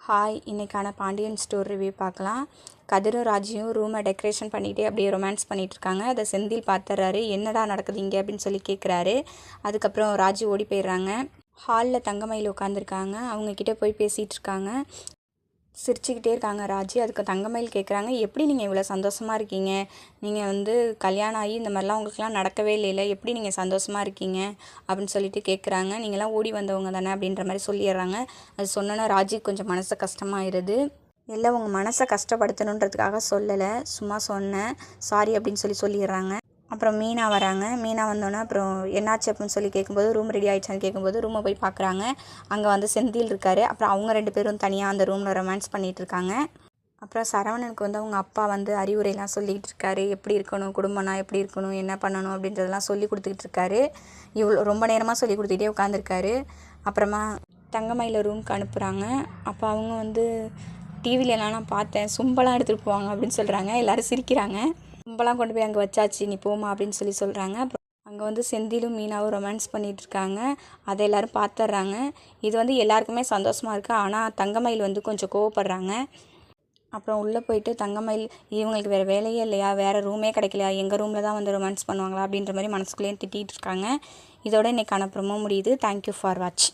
Hi, இன்றைக்கான Pandian store review பார்க்கலாம். கதிரும் ராஜியும் ரூமை டெக்கரேஷன் பண்ணிகிட்டே அப்படியே ரொமான்ஸ் பண்ணிகிட்ருக்காங்க. அதை செந்தில் பார்த்துறாரு. என்னடா நடக்குது இங்கே அப்படின்னு சொல்லி கேட்குறாரு. அதுக்கப்புறம் ராஜி ஓடி போயிடுறாங்க. ஹாலில் தங்கமயில் உட்காந்துருக்காங்க. அவங்கக்கிட்ட போய் பேசிகிட்டு இருக்காங்க. சிரிச்சுக்கிட்டே இருக்காங்க ராஜி. அதுக்கு தங்கமயில் கேட்குறாங்க, எப்படி நீங்கள் இவ்வளோ சந்தோஷமாக இருக்கீங்க? நீங்கள் கல்யாணம் ஆகி இந்த மாதிரிலாம் உங்களுக்குலாம் நடக்கவே இல்லைல்ல, எப்படி நீங்கள் சந்தோஷமாக இருக்கீங்க அப்படின்னு சொல்லிட்டு கேட்குறாங்க. நீங்களாம் ஓடி வந்தவங்க தானே அப்படின்ற மாதிரி சொல்லிடுறாங்க. அது சொன்னோன்னா ராஜி கொஞ்சம் மனசு கஷ்டமாயிருது. இல்லை, உங்கள் மனசை கஷ்டப்படுத்தணுன்றதுக்காக சொல்லலை, சும்மா சொன்னேன், சாரி அப்படின்னு சொல்லிடுறாங்க. அப்புறம் மீனா வராங்க. மீனா வந்தோன்னே அப்புறம் என்னாச்சு அப்படின்னு சொல்லி கேட்கும்போது, ரூம் ரெடி ஆகிடுச்சான்னு கேட்கும்போது ரூமை போய் பார்க்குறாங்க. அங்கே செந்தில் இருக்கார். அப்புறம் அவங்க 2 பேரும் தனியாக அந்த ரூமில் ரொமான்ஸ் பண்ணிகிட்டு இருக்காங்க. அப்புறம் சரவணனுக்கு அவங்க அப்பா அறிவுரைலாம் சொல்லிகிட்டு இருக்காரு. எப்படி இருக்கணும், குடும்பம்னா எப்படி இருக்கணும், என்ன பண்ணணும் அப்படின்றதெல்லாம் சொல்லி கொடுத்துக்கிட்டு இருக்காரு. இவ்வளோ ரொம்ப நேரமாக சொல்லி கொடுத்துக்கிட்டே உட்காந்துருக்காரு. அப்புறமா தங்கமயில ரூமுக்கு அனுப்புகிறாங்க. அப்போ அவங்க டிவிலலாம் நான் பார்த்தேன், சும்பெல்லாம் எடுத்துகிட்டு போவாங்க அப்படின்னு சொல்கிறாங்க. எல்லோரும் சிரிக்கிறாங்க. கும்பலாம் கொண்டு போய் அங்கே வச்சாச்சு, நீ போமா அப்படின்னு சொல்கிறாங்க. அப்புறம் அங்கே செந்திலும் மீனாவும் ரொமான்ஸ் பண்ணிகிட்டு இருக்காங்க. அதை எல்லோரும் பார்த்துட்றாங்க. இது எல்லாருக்குமே சந்தோஷமாக இருக்குது. ஆனால் தங்கமயில் கொஞ்சம் கோவப்படுறாங்க. அப்புறம் உள்ளே போயிட்டு தங்கமயில், இவங்களுக்கு வேறு வேலையே இல்லையா, வேறு ரூமே கிடைக்கலையா, எங்கள் ரூமில் தான் ரொமான்ஸ் பண்ணுவாங்களா அப்படின்ற மாதிரி மனசுக்குள்ளேயே திட்டிகிட்டு இருக்காங்க. இதோட இன்றைக்கான ப்ரோமோ முடியுது. Thank you for watch.